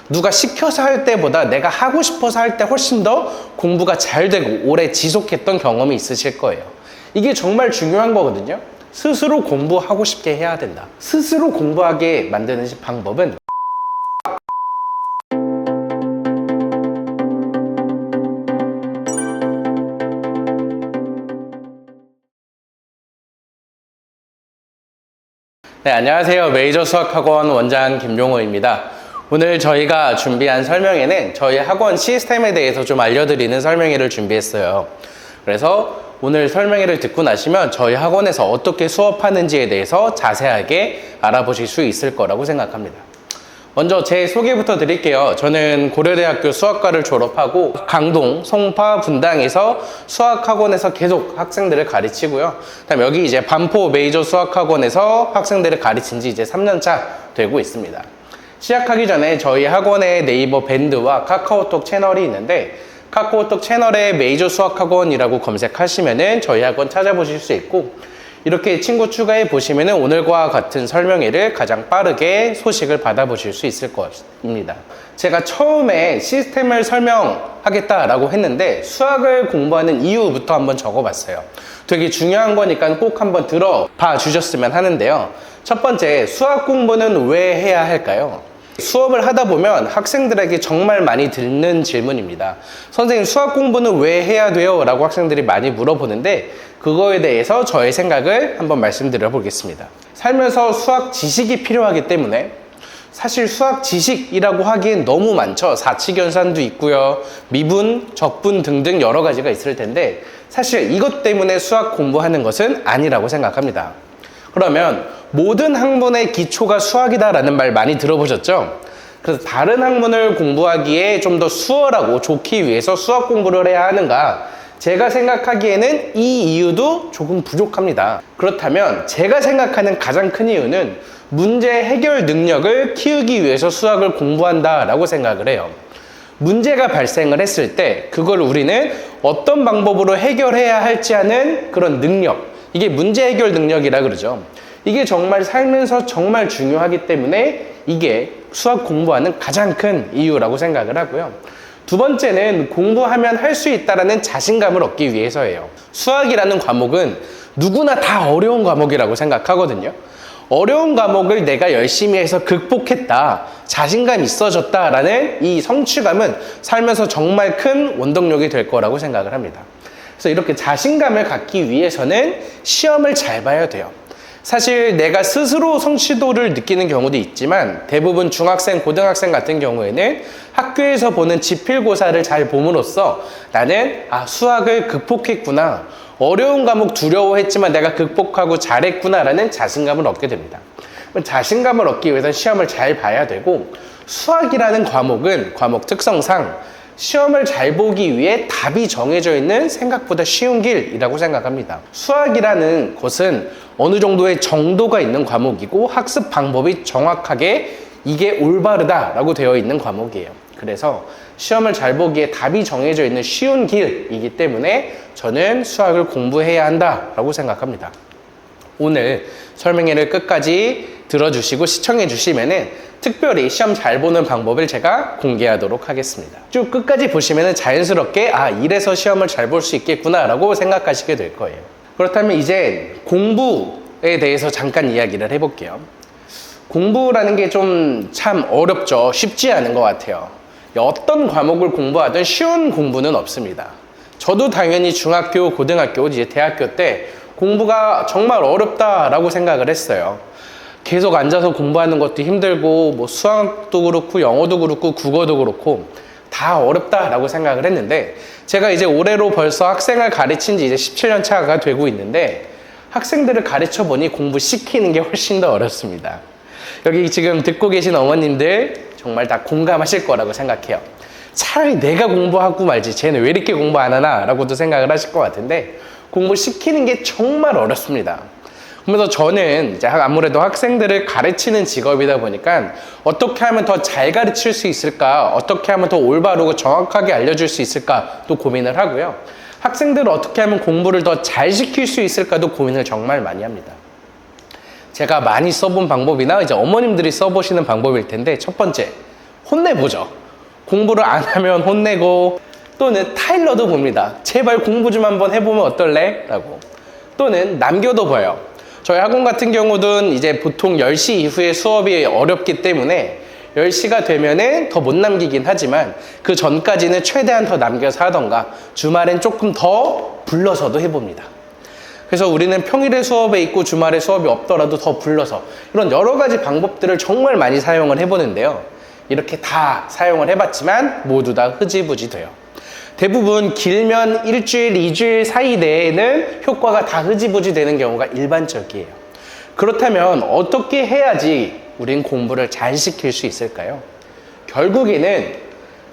누가 시켜서 할 때보다 내가 하고 싶어서 할 때 훨씬 더 공부가 잘 되고 오래 지속했던 경험이 있으실 거예요. 이게 정말 중요한 거거든요. 스스로 공부하고 싶게 해야 된다. 스스로 공부하게 만드는 방법은 네, 안녕하세요. 메이저 수학학원 원장 김용호입니다. 오늘 저희가 준비한 설명회는 저희 학원 시스템에 대해서 좀 알려드리는 설명회를 준비했어요. 그래서 오늘 설명회를 듣고 나시면 저희 학원에서 어떻게 수업하는지에 대해서 자세하게 알아보실 수 있을 거라고 생각합니다. 먼저 제 소개부터 드릴게요. 저는 고려대학교 수학과를 졸업하고 강동, 송파, 분당에서 수학학원에서 계속 학생들을 가르치고요. 그다음 여기 이제 반포 메이저 수학학원에서 학생들을 가르친 지 이제 3년차 되고 있습니다. 시작하기 전에 저희 학원에 네이버 밴드와 카카오톡 채널이 있는데 카카오톡 채널에 메이저 수학학원이라고 검색하시면은 저희 학원 찾아보실 수 있고, 이렇게 친구 추가해 보시면은 오늘과 같은 설명회를 가장 빠르게 소식을 받아보실 수 있을 것입니다. 제가 처음에 시스템을 설명하겠다라고 했는데 수학을 공부하는 이유부터 한번 적어봤어요. 되게 중요한 거니까 꼭 한번 들어봐 주셨으면 하는데요. 첫 번째, 수학 공부는 왜 해야 할까요? 수업을 하다 보면 학생들에게 정말 많이 듣는 질문입니다. 선생님, 수학 공부는 왜 해야 돼요? 라고 학생들이 많이 물어보는데 그거에 대해서 저의 생각을 한번 말씀드려 보겠습니다. 살면서 수학 지식이 필요하기 때문에, 사실 수학 지식이라고 하기엔 너무 많죠. 사칙연산도 있고요, 미분, 적분 등등 여러 가지가 있을 텐데 사실 이것 때문에 수학 공부하는 것은 아니라고 생각합니다. 그러면 모든 학문의 기초가 수학이다라는 말 많이 들어보셨죠? 그래서 다른 학문을 공부하기에 좀 더 수월하고 좋기 위해서 수학 공부를 해야 하는가? 제가 생각하기에는 이 이유도 조금 부족합니다. 그렇다면 제가 생각하는 가장 큰 이유는 문제 해결 능력을 키우기 위해서 수학을 공부한다라고 생각을 해요. 문제가 발생을 했을 때 그걸 우리는 어떤 방법으로 해결해야 할지 하는 그런 능력, 이게 문제 해결 능력이라 그러죠. 이게 정말 살면서 정말 중요하기 때문에 이게 수학 공부하는 가장 큰 이유라고 생각을 하고요. 두 번째는 공부하면 할 수 있다는 자신감을 얻기 위해서예요. 수학이라는 과목은 누구나 다 어려운 과목이라고 생각하거든요. 어려운 과목을 내가 열심히 해서 극복했다, 자신감 있어졌다라는 이 성취감은 살면서 정말 큰 원동력이 될 거라고 생각을 합니다. 그래서 이렇게 자신감을 갖기 위해서는 시험을 잘 봐야 돼요. 사실 내가 스스로 성취도를 느끼는 경우도 있지만 대부분 중학생, 고등학생 같은 경우에는 학교에서 보는 지필고사를 잘 봄으로써 나는 수학을 극복했구나, 어려운 과목 두려워했지만 내가 극복하고 잘했구나 라는 자신감을 얻게 됩니다. 자신감을 얻기 위해서 시험을 잘 봐야 되고, 수학이라는 과목은 과목 특성상 시험을 잘 보기 위해 답이 정해져 있는 생각보다 쉬운 길이라고 생각합니다. 수학이라는 것은 어느 정도의 정도가 있는 과목이고 학습 방법이 정확하게 이게 올바르다라고 되어 있는 과목이에요. 그래서 시험을 잘 보기에 답이 정해져 있는 쉬운 길이기 때문에 저는 수학을 공부해야 한다라고 생각합니다. 오늘 설명회를 끝까지 들어주시고 시청해 주시면은 특별히 시험 잘 보는 방법을 제가 공개하도록 하겠습니다. 쭉 끝까지 보시면은 자연스럽게 이래서 시험을 잘 볼 수 있겠구나 라고 생각하시게 될 거예요. 그렇다면 이제 공부에 대해서 잠깐 이야기를 해볼게요. 공부라는 게 좀 참 어렵죠. 쉽지 않은 것 같아요. 어떤 과목을 공부하든 쉬운 공부는 없습니다. 저도 당연히 중학교, 고등학교, 이제 대학교 때 공부가 정말 어렵다라고 생각을 했어요. 계속 앉아서 공부하는 것도 힘들고, 뭐 수학도 그렇고 영어도 그렇고 국어도 그렇고 다 어렵다라고 생각을 했는데, 제가 이제 올해로 벌써 학생을 가르친 지 이제 17년 차가 되고 있는데 학생들을 가르쳐 보니 공부시키는 게 훨씬 더 어렵습니다. 여기 지금 듣고 계신 어머님들 정말 다 공감하실 거라고 생각해요. 차라리 내가 공부하고 말지 쟤는 왜 이렇게 공부 안 하나 라고도 생각을 하실 것 같은데, 공부시키는 게 정말 어렵습니다. 그래서 저는 이제 아무래도 학생들을 가르치는 직업이다 보니까 어떻게 하면 더 잘 가르칠 수 있을까, 어떻게 하면 더 올바르고 정확하게 알려줄 수 있을까 또 고민을 하고요. 학생들을 어떻게 하면 공부를 더 잘 시킬 수 있을까도 고민을 정말 많이 합니다. 제가 많이 써본 방법이나 이제 어머님들이 써보시는 방법일 텐데, 첫 번째, 혼내보죠. 공부를 안 하면 혼내고, 또는 타일러도 봅니다. 제발 공부 좀 한번 해보면 어떨래? 라고. 또는 남겨도 봐요. 저희 학원 같은 경우는 이제 보통 10시 이후에 수업이 어렵기 때문에 10시가 되면은 더 못 남기긴 하지만 그 전까지는 최대한 더 남겨서 하던가 주말엔 조금 더 불러서도 해봅니다. 그래서 우리는 평일에 수업에 있고 주말에 수업이 없더라도 더 불러서 이런 여러 가지 방법들을 정말 많이 사용을 해보는데요. 이렇게 다 사용을 해봤지만 모두 다 흐지부지 돼요. 대부분 길면 일주일, 2주일 사이 내에는 효과가 다 흐지부지 되는 경우가 일반적이에요. 그렇다면 어떻게 해야지 우린 공부를 잘 시킬 수 있을까요? 결국에는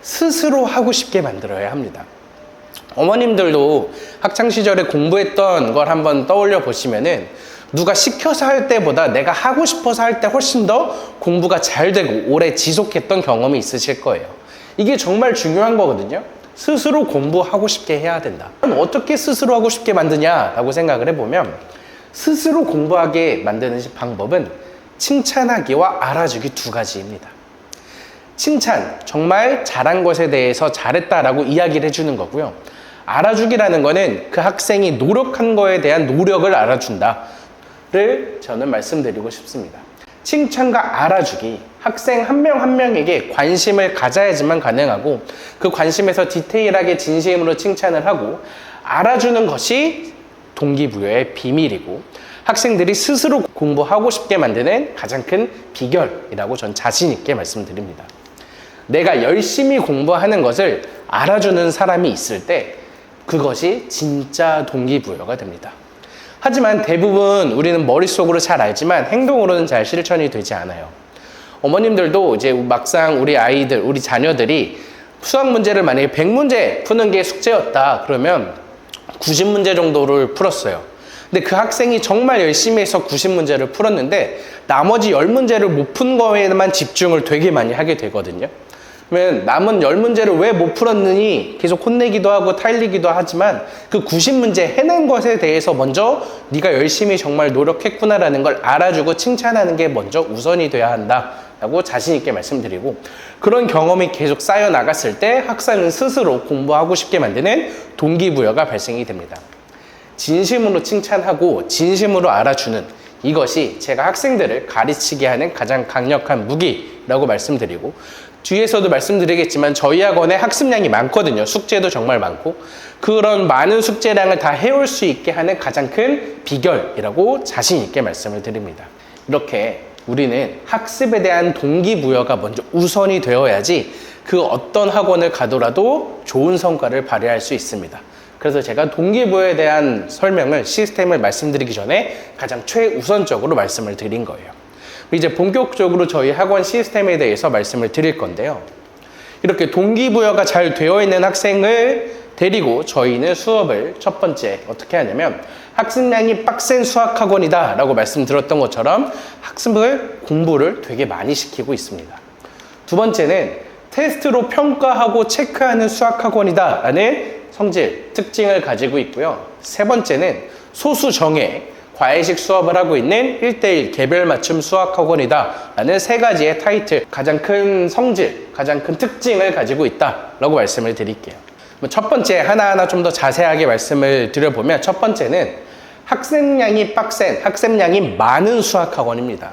스스로 하고 싶게 만들어야 합니다. 어머님들도 학창시절에 공부했던 걸 한번 떠올려 보시면은 누가 시켜서 할 때보다 내가 하고 싶어서 할 때 훨씬 더 공부가 잘 되고 오래 지속했던 경험이 있으실 거예요. 이게 정말 중요한 거거든요. 스스로 공부하고 싶게 해야 된다. 그럼 어떻게 스스로 하고 싶게 만드냐라고 생각을 해보면 스스로 공부하게 만드는 방법은 칭찬하기와 알아주기 두 가지입니다. 칭찬, 정말 잘한 것에 대해서 잘했다라고 이야기를 해주는 거고요. 알아주기라는 거는 그 학생이 노력한 거에 대한 노력을 알아준다를 저는 말씀드리고 싶습니다. 칭찬과 알아주기, 학생 한 명 한 명에게 관심을 가져야지만 가능하고 그 관심에서 디테일하게 진심으로 칭찬을 하고 알아주는 것이 동기부여의 비밀이고 학생들이 스스로 공부하고 싶게 만드는 가장 큰 비결이라고 전 자신 있게 말씀드립니다. 내가 열심히 공부하는 것을 알아주는 사람이 있을 때 그것이 진짜 동기부여가 됩니다. 하지만 대부분 우리는 머릿속으로 잘 알지만 행동으로는 잘 실천이 되지 않아요. 어머님들도 이제 막상 우리 아이들, 우리 자녀들이 수학 문제를 만약에 100문제 푸는 게 숙제였다 그러면 90문제 정도를 풀었어요. 근데 그 학생이 정말 열심히 해서 90문제를 풀었는데 나머지 10문제를 못 푼 거에만 집중을 되게 많이 하게 되거든요. 그러면 남은 10문제를 왜 못 풀었느니 계속 혼내기도 하고 타일리기도 하지만 그 90문제 해낸 것에 대해서 먼저 네가 열심히 정말 노력했구나라는 걸 알아주고 칭찬하는 게 먼저 우선이 돼야 한다라고 자신 있게 말씀드리고 그런 경험이 계속 쌓여 나갔을 때 학생은 스스로 공부하고 싶게 만드는 동기부여가 발생이 됩니다. 진심으로 칭찬하고 진심으로 알아주는 이것이 제가 학생들을 가르치게 하는 가장 강력한 무기라고 말씀드리고 뒤에서도 말씀드리겠지만 저희 학원에 학습량이 많거든요. 숙제도 정말 많고 그런 많은 숙제량을 다 해올 수 있게 하는 가장 큰 비결이라고 자신 있게 말씀을 드립니다. 이렇게 우리는 학습에 대한 동기부여가 먼저 우선이 되어야지 그 어떤 학원을 가더라도 좋은 성과를 발휘할 수 있습니다. 그래서 제가 동기부여에 대한 설명을 시스템을 말씀드리기 전에 가장 최우선적으로 말씀을 드린 거예요. 이제 본격적으로 저희 학원 시스템에 대해서 말씀을 드릴 건데요. 이렇게 동기부여가 잘 되어 있는 학생을 데리고 저희는 수업을 첫 번째 어떻게 하냐면 학습량이 빡센 수학학원이다 라고 말씀드렸던 것처럼 공부를 되게 많이 시키고 있습니다. 두 번째는 테스트로 평가하고 체크하는 수학학원이다 라는 성질, 특징을 가지고 있고요. 세 번째는 소수 정예, 과외식 수업을 하고 있는 1:1 개별 맞춤 수학학원이다 라는 세 가지의 타이틀, 가장 큰 성질, 가장 큰 특징을 가지고 있다 라고 말씀을 드릴게요. 첫 번째 하나하나 좀 더 자세하게 말씀을 드려보면 첫 번째는 학습량이 빡센, 학습량이 많은 수학학원입니다.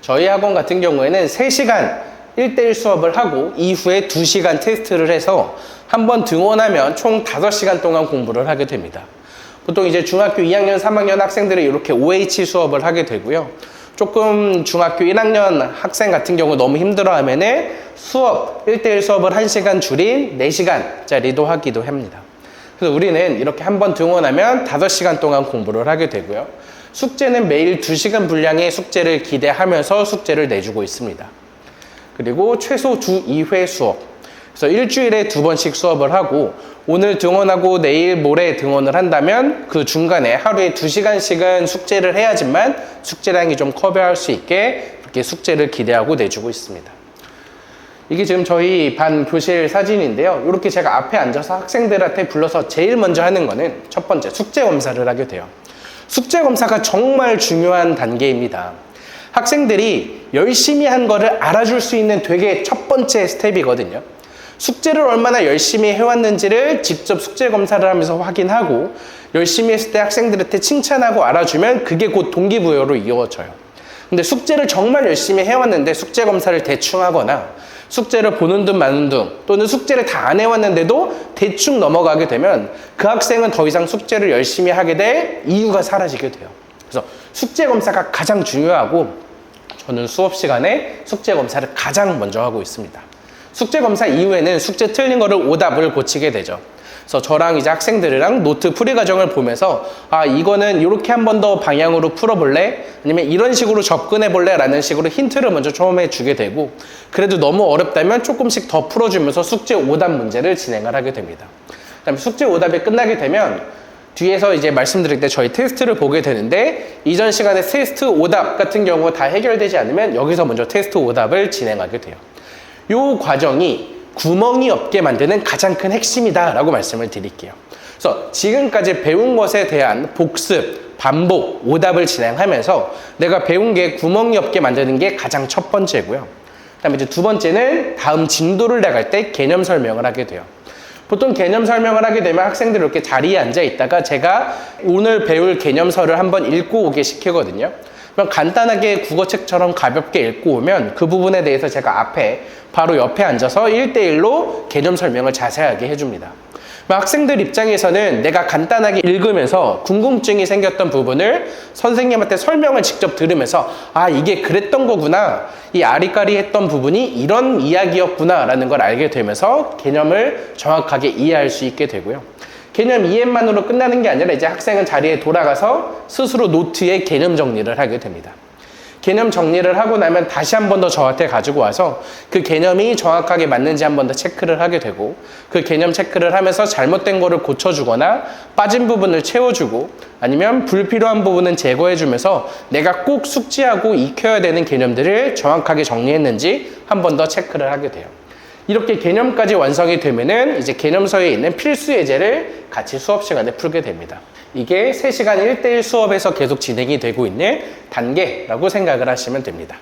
저희 학원 같은 경우에는 3시간 1:1 수업을 하고 이후에 2시간 테스트를 해서 한번 등원하면 총 5시간 동안 공부를 하게 됩니다. 보통 이제 중학교 2학년, 3학년 학생들이 이렇게 OH 수업을 하게 되고요. 조금 중학교 1학년 학생 같은 경우 너무 힘들어 하면은 수업, 1:1 수업을 1시간 줄인 4시간짜리도 하기도 합니다. 그래서 우리는 이렇게 한번 등원하면 5시간 동안 공부를 하게 되고요. 숙제는 매일 2시간 분량의 숙제를 기대하면서 숙제를 내주고 있습니다. 그리고 최소 주 2회 수업. 그래서 일주일에 2번씩 수업을 하고 오늘 등원하고 내일 모레 등원을 한다면 그 중간에 하루에 2시간씩은 숙제를 해야지만 숙제량이 좀 커버할 수 있게 그렇게 숙제를 기대하고 내주고 있습니다. 이게 지금 저희 반 교실 사진인데요. 이렇게 제가 앞에 앉아서 학생들한테 불러서 제일 먼저 하는 거는 첫 번째 숙제 검사를 하게 돼요. 숙제 검사가 정말 중요한 단계입니다. 학생들이 열심히 한 거를 알아줄 수 있는 되게 첫 번째 스텝이거든요. 숙제를 얼마나 열심히 해왔는지를 직접 숙제 검사를 하면서 확인하고 열심히 했을 때 학생들한테 칭찬하고 알아주면 그게 곧 동기부여로 이어져요. 근데 숙제를 정말 열심히 해왔는데 숙제 검사를 대충 하거나 숙제를 보는 둥 마는 둥 또는 숙제를 다 안 해왔는데도 대충 넘어가게 되면 그 학생은 더 이상 숙제를 열심히 하게 될 이유가 사라지게 돼요. 그래서 숙제 검사가 가장 중요하고 저는 수업 시간에 숙제 검사를 가장 먼저 하고 있습니다. 숙제 검사 이후에는 숙제 틀린 거를 오답을 고치게 되죠. 그래서 저랑 이제 학생들이랑 노트 풀이 과정을 보면서 아 이거는 이렇게 한 번 더 방향으로 풀어볼래? 아니면 이런 식으로 접근해볼래? 라는 식으로 힌트를 먼저 처음에 주게 되고 그래도 너무 어렵다면 조금씩 더 풀어주면서 숙제 오답 문제를 진행을 하게 됩니다. 그다음에 숙제 오답이 끝나게 되면 뒤에서 이제 말씀드릴 때 저희 테스트를 보게 되는데 이전 시간에 테스트 오답 같은 경우 다 해결되지 않으면 여기서 먼저 테스트 오답을 진행하게 돼요. 이 과정이 구멍이 없게 만드는 가장 큰 핵심이다 라고 말씀을 드릴게요. 그래서 지금까지 배운 것에 대한 복습, 반복, 오답을 진행하면서 내가 배운 게 구멍이 없게 만드는 게 가장 첫 번째고요. 그 다음에 이제 두 번째는 다음 진도를 나갈 때 개념 설명을 하게 돼요. 보통 개념 설명을 하게 되면 학생들이 이렇게 자리에 앉아 있다가 제가 오늘 배울 개념서를 한번 읽고 오게 시키거든요. 그럼 간단하게 국어책처럼 가볍게 읽고 오면 그 부분에 대해서 제가 앞에 바로 옆에 앉아서 1대1로 개념 설명을 자세하게 해줍니다. 학생들 입장에서는 내가 간단하게 읽으면서 궁금증이 생겼던 부분을 선생님한테 설명을 직접 들으면서 아 이게 그랬던 거구나, 이 아리까리 했던 부분이 이런 이야기였구나 라는 걸 알게 되면서 개념을 정확하게 이해할 수 있게 되고요. 개념 이해만으로 끝나는 게 아니라 이제 학생은 자리에 돌아가서 스스로 노트에 개념 정리를 하게 됩니다. 개념 정리를 하고 나면 다시 한 번 더 저한테 가지고 와서 그 개념이 정확하게 맞는지 한 번 더 체크를 하게 되고 그 개념 체크를 하면서 잘못된 거를 고쳐주거나 빠진 부분을 채워주고 아니면 불필요한 부분은 제거해주면서 내가 꼭 숙지하고 익혀야 되는 개념들을 정확하게 정리했는지 한 번 더 체크를 하게 돼요. 이렇게 개념까지 완성이 되면은 이제 개념서에 있는 필수 예제를 같이 수업 시간에 풀게 됩니다. 이게 3시간 1대1 수업에서 계속 진행이 되고 있는 단계라고 생각을 하시면 됩니다.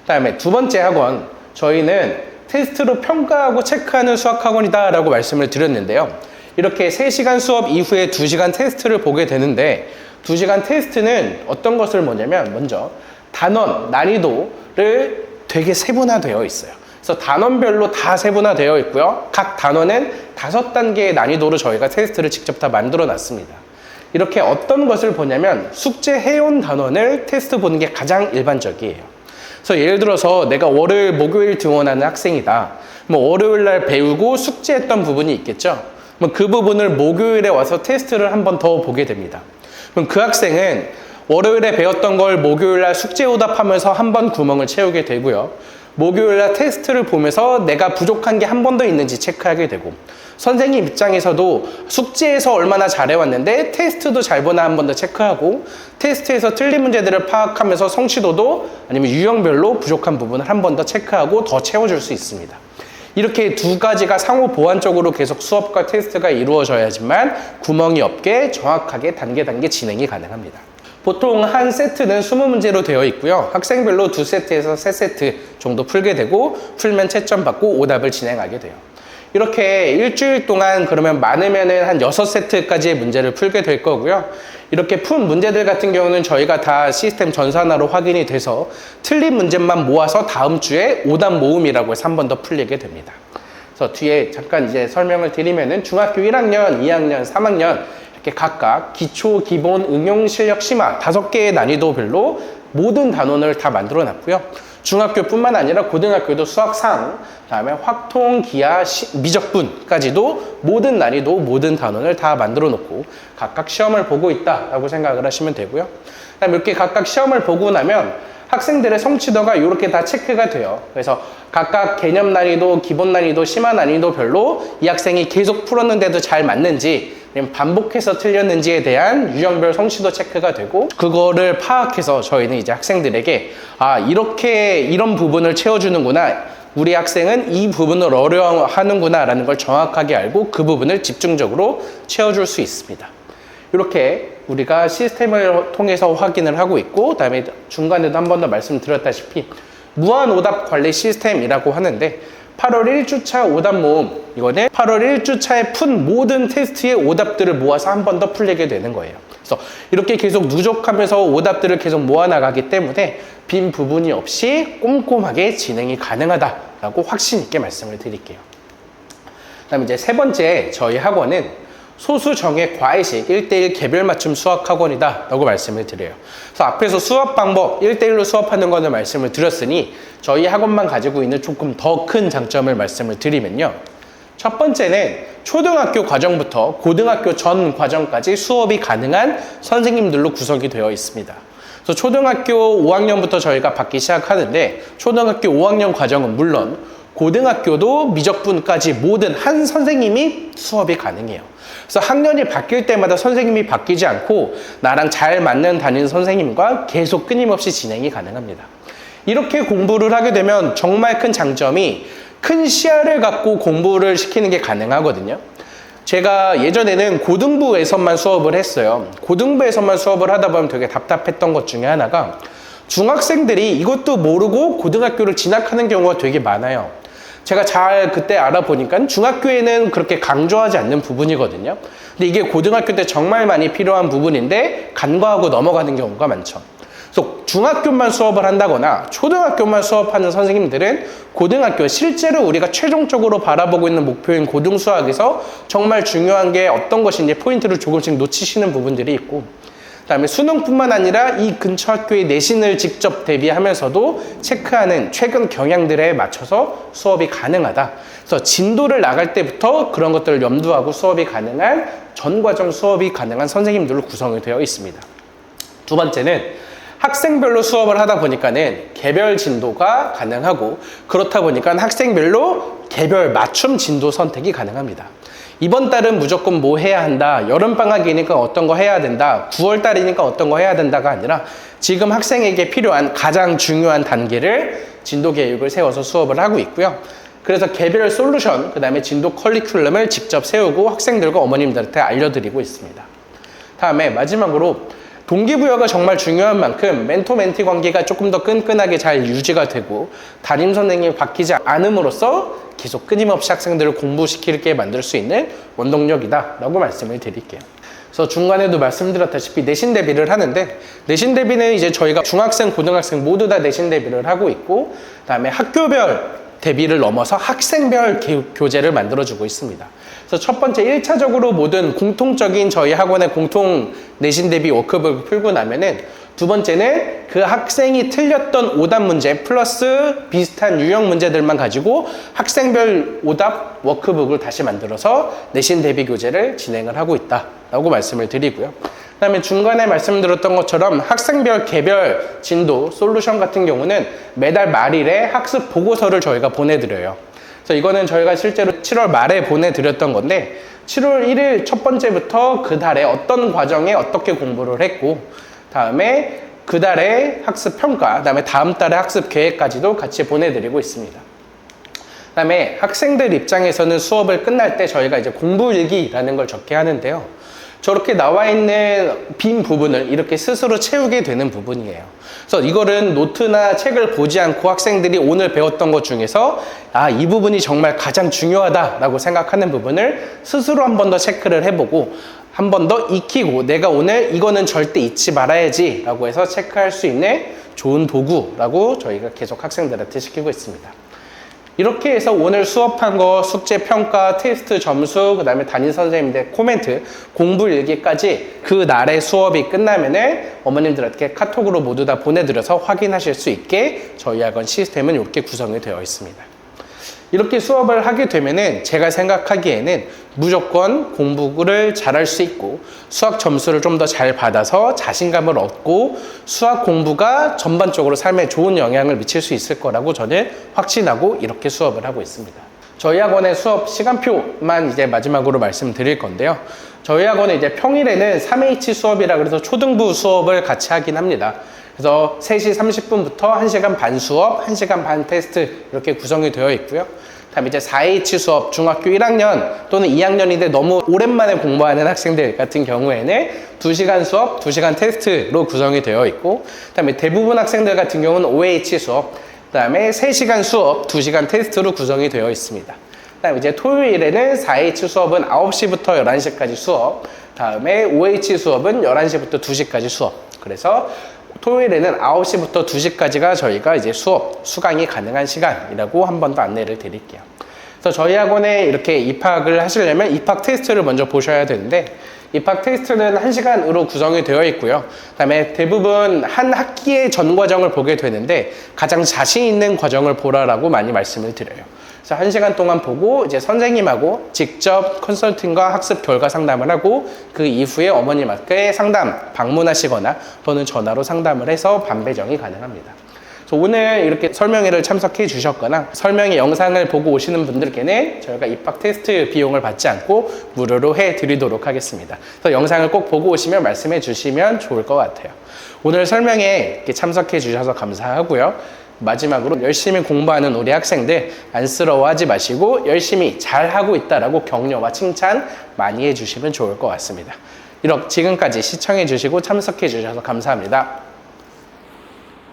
다음에 두 번째 학원, 저희는 테스트로 평가하고 체크하는 수학학원이다 라고 말씀을 드렸는데요. 이렇게 3시간 수업 이후에 2시간 테스트를 보게 되는데 2시간 테스트는 어떤 것을 뭐냐면 먼저 단원, 난이도를 되게 세분화되어 있어요. 그래서 단원별로 다 세분화되어 있고요. 각 단원은 5단계의 난이도로 저희가 테스트를 직접 다 만들어 놨습니다. 이렇게 어떤 것을 보냐면 숙제해온 단원을 테스트 보는 게 가장 일반적이에요. 그래서 예를 들어서 내가 월요일, 목요일 등원하는 학생이다. 뭐 월요일 날 배우고 숙제했던 부분이 있겠죠. 그 부분을 목요일에 와서 테스트를 한 번 더 보게 됩니다. 그럼 그 학생은 월요일에 배웠던 걸 목요일 날 숙제 오답하면서 한 번 구멍을 채우게 되고요. 목요일날 테스트를 보면서 내가 부족한 게 한 번 더 있는지 체크하게 되고 선생님 입장에서도 숙제에서 얼마나 잘해왔는데 테스트도 잘 보나 한 번 더 체크하고 테스트에서 틀린 문제들을 파악하면서 성취도도 아니면 유형별로 부족한 부분을 한 번 더 체크하고 더 채워줄 수 있습니다. 이렇게 두 가지가 상호 보완적으로 계속 수업과 테스트가 이루어져야지만 구멍이 없게 정확하게 단계 진행이 가능합니다. 보통 한 세트는 20문제로 되어 있고요. 학생별로 2세트에서 3세트 정도 풀게 되고 풀면 채점 받고 오답을 진행하게 돼요. 이렇게 일주일 동안 그러면 많으면은 한 6세트까지의 문제를 풀게 될 거고요. 이렇게 푼 문제들 같은 경우는 저희가 다 시스템 전산화로 확인이 돼서 틀린 문제만 모아서 다음 주에 오답 모음이라고 해서 한 번 더 풀리게 됩니다. 그래서 뒤에 잠깐 이제 설명을 드리면은 중학교 1학년, 2학년, 3학년 이렇게 각각 기초, 기본, 응용, 실력, 심화 5개의 난이도별로 모든 단원을 다 만들어 놨고요. 중학교뿐만 아니라 고등학교도 수학상, 그다음에 확통, 기하, 미적분까지도 모든 난이도, 모든 단원을 다 만들어 놓고 각각 시험을 보고 있다라고 생각을 하시면 되고요. 그다음에 이렇게 각각 시험을 보고 나면 학생들의 성취도가 이렇게 다 체크가 돼요. 그래서 각각 개념 난이도, 기본 난이도, 심화 난이도별로 이 학생이 계속 풀었는데도 잘 맞는지 반복해서 틀렸는지에 대한 유형별 성취도 체크가 되고 그거를 파악해서 저희는 이제 학생들에게 아 이렇게 이런 부분을 채워주는구나, 우리 학생은 이 부분을 어려워하는구나 라는 걸 정확하게 알고 그 부분을 집중적으로 채워줄 수 있습니다. 이렇게 우리가 시스템을 통해서 확인을 하고 있고, 그 다음에 중간에도 한 번 더 말씀드렸다시피 무한 오답 관리 시스템이라고 하는데, 8월 1주차 오답 모음, 이거는 8월 1주차에 푼 모든 테스트의 오답들을 모아서 한 번 더 풀리게 되는 거예요. 그래서 이렇게 계속 누적하면서 오답들을 계속 모아나가기 때문에 빈 부분이 없이 꼼꼼하게 진행이 가능하다라고 확신 있게 말씀을 드릴게요. 그 다음에 이제 세 번째, 저희 학원은 소수 정예 과외식 1대1 개별 맞춤 수학 학원이다 라고 말씀을 드려요. 그래서 앞에서 수업 방법 1대1로 수업하는 거는 말씀을 드렸으니 저희 학원만 가지고 있는 조금 더 큰 장점을 말씀을 드리면요, 첫 번째는 초등학교 과정부터 고등학교 전 과정까지 수업이 가능한 선생님들로 구성이 되어 있습니다. 그래서 초등학교 5학년부터 저희가 받기 시작하는데, 초등학교 5학년 과정은 물론 고등학교도 미적분까지 모든 한 선생님이 수업이 가능해요. 그래서 학년이 바뀔 때마다 선생님이 바뀌지 않고 나랑 잘 맞는 담임 선생님과 계속 끊임없이 진행이 가능합니다. 이렇게 공부를 하게 되면 정말 큰 장점이 큰 시야를 갖고 공부를 시키는 게 가능하거든요. 제가 예전에는 고등부에서만 수업을 했어요. 고등부에서만 수업을 하다 보면 되게 답답했던 것 중에 하나가, 중학생들이 이것도 모르고 고등학교를 진학하는 경우가 되게 많아요. 제가 잘 그때 알아보니까 중학교에는 그렇게 강조하지 않는 부분이거든요. 근데 이게 고등학교 때 정말 많이 필요한 부분인데 간과하고 넘어가는 경우가 많죠. 그래서 중학교만 수업을 한다거나 초등학교만 수업하는 선생님들은 고등학교, 실제로 우리가 최종적으로 바라보고 있는 목표인 고등수학에서 정말 중요한 게 어떤 것인지 포인트를 조금씩 놓치시는 부분들이 있고, 그 다음에 수능뿐만 아니라 이 근처 학교의 내신을 직접 대비하면서도 체크하는 최근 경향들에 맞춰서 수업이 가능하다. 그래서 진도를 나갈 때부터 그런 것들을 염두하고 수업이 가능한, 전과정 수업이 가능한 선생님들로 구성이 되어 있습니다. 두 번째는 학생별로 수업을 하다 보니까는 개별 진도가 가능하고, 그렇다 보니까 학생별로 개별 맞춤 진도 선택이 가능합니다. 이번 달은 무조건 뭐 해야 한다, 여름방학이니까 어떤 거 해야 된다, 9월달이니까 어떤 거 해야 된다가 아니라 지금 학생에게 필요한 가장 중요한 단계를 진도 계획을 세워서 수업을 하고 있고요. 그래서 개별 솔루션, 그 다음에 진도 커리큘럼을 직접 세우고 학생들과 어머님들한테 알려드리고 있습니다. 다음에 마지막으로 동기부여가 정말 중요한 만큼 멘토-멘티 관계가 조금 더 끈끈하게 잘 유지가 되고, 담임 선생님이 바뀌지 않음으로써 계속 끊임없이 학생들을 공부시키게 만들 수 있는 원동력이다 라고 말씀을 드릴게요. 그래서 중간에도 말씀드렸다시피 내신 대비를 하는데, 내신 대비는 이제 저희가 중학생, 고등학생 모두 다 내신 대비를 하고 있고, 그 다음에 학교별 대비를 넘어서 학생별 교재를 만들어주고 있습니다. 그래서 첫 번째 1차적으로 모든 공통적인 저희 학원의 공통 내신 대비 워크북을 풀고 나면은, 두 번째는 그 학생이 틀렸던 오답 문제 플러스 비슷한 유형 문제들만 가지고 학생별 오답 워크북을 다시 만들어서 내신 대비 교재를 진행을 하고 있다라고 말씀을 드리고요. 그 다음에 중간에 말씀드렸던 것처럼 학생별 개별 진도 솔루션 같은 경우는 매달 말일에 학습 보고서를 저희가 보내드려요. 그래서 이거는 저희가 실제로 7월 말에 보내드렸던 건데, 7월 1일 첫 번째부터 그 달에 어떤 과정에 어떻게 공부를 했고, 다음에 그 달에 학습 평가, 다음에 다음 달에 학습 계획까지도 같이 보내드리고 있습니다. 그 다음에 학생들 입장에서는 수업을 끝날 때 저희가 이제 공부일기라는 걸 적게 하는데요. 저렇게 나와 있는 빈 부분을 이렇게 스스로 채우게 되는 부분이에요. 그래서 이거는 노트나 책을 보지 않고 학생들이 오늘 배웠던 것 중에서 이 부분이 정말 가장 중요하다라고 생각하는 부분을 스스로 한 번 더 체크를 해보고, 한 번 더 익히고, 내가 오늘 이거는 절대 잊지 말아야지 라고 해서 체크할 수 있는 좋은 도구라고 저희가 계속 학생들한테 시키고 있습니다. 이렇게 해서 오늘 수업한 거 숙제 평가, 테스트 점수, 그 다음에 담임 선생님들 코멘트, 공부 일기까지 그 날의 수업이 끝나면은 어머님들한테 카톡으로 모두 다 보내드려서 확인하실 수 있게 저희 학원 시스템은 이렇게 구성이 되어 있습니다. 이렇게 수업을 하게 되면은 제가 생각하기에는 무조건 공부를 잘할 수 있고 수학 점수를 좀 더 잘 받아서 자신감을 얻고 수학 공부가 전반적으로 삶에 좋은 영향을 미칠 수 있을 거라고 저는 확신하고 이렇게 수업을 하고 있습니다. 저희 학원의 수업 시간표만 이제 마지막으로 말씀드릴 건데요. 저희 학원은 이제 평일에는 3H 수업이라 그래서 초등부 수업을 같이 하긴 합니다. 그래서 3시 30분부터 1시간 반 수업, 1시간 반 테스트 이렇게 구성이 되어 있고요. 다음에 이제 4H 수업, 중학교 1학년 또는 2학년인데 너무 오랜만에 공부하는 학생들 같은 경우에는 2시간 수업, 2시간 테스트로 구성이 되어 있고, 그다음에 대부분 학생들 같은 경우는 5H 수업, 그다음에 3시간 수업, 2시간 테스트로 구성이 되어 있습니다. 그다음에 이제 토요일에는 4H 수업은 9시부터 11시까지 수업, 다음에 5H 수업은 11시부터 2시까지 수업. 그래서 토요일에는 9시부터 2시까지가 저희가 이제 수강이 가능한 시간이라고 한 번 더 안내를 드릴게요. 그래서 저희 학원에 이렇게 입학을 하시려면 입학 테스트를 먼저 보셔야 되는데, 입학 테스트는 1시간으로 구성이 되어 있고요. 그다음에 대부분 한 학기의 전 과정을 보게 되는데 가장 자신 있는 과정을 보라라고 많이 말씀을 드려요. 그래서 1시간 동안 보고 이제 선생님하고 직접 컨설팅과 학습 결과 상담을 하고, 그 이후에 어머님께 상담 방문하시거나 또는 전화로 상담을 해서 반배정이 가능합니다. 그래서 오늘 이렇게 설명회를 참석해 주셨거나 설명회 영상을 보고 오시는 분들께는 저희가 입학 테스트 비용을 받지 않고 무료로 해드리도록 하겠습니다. 그래서 영상을 꼭 보고 오시면 말씀해 주시면 좋을 것 같아요. 오늘 설명회에 이렇게 참석해 주셔서 감사하고요. 마지막으로 열심히 공부하는 우리 학생들 안쓰러워하지 마시고 열심히 잘하고 있다라고 격려와 칭찬 많이 해주시면 좋을 것 같습니다. 이렇게 지금까지 시청해 주시고 참석해 주셔서 감사합니다.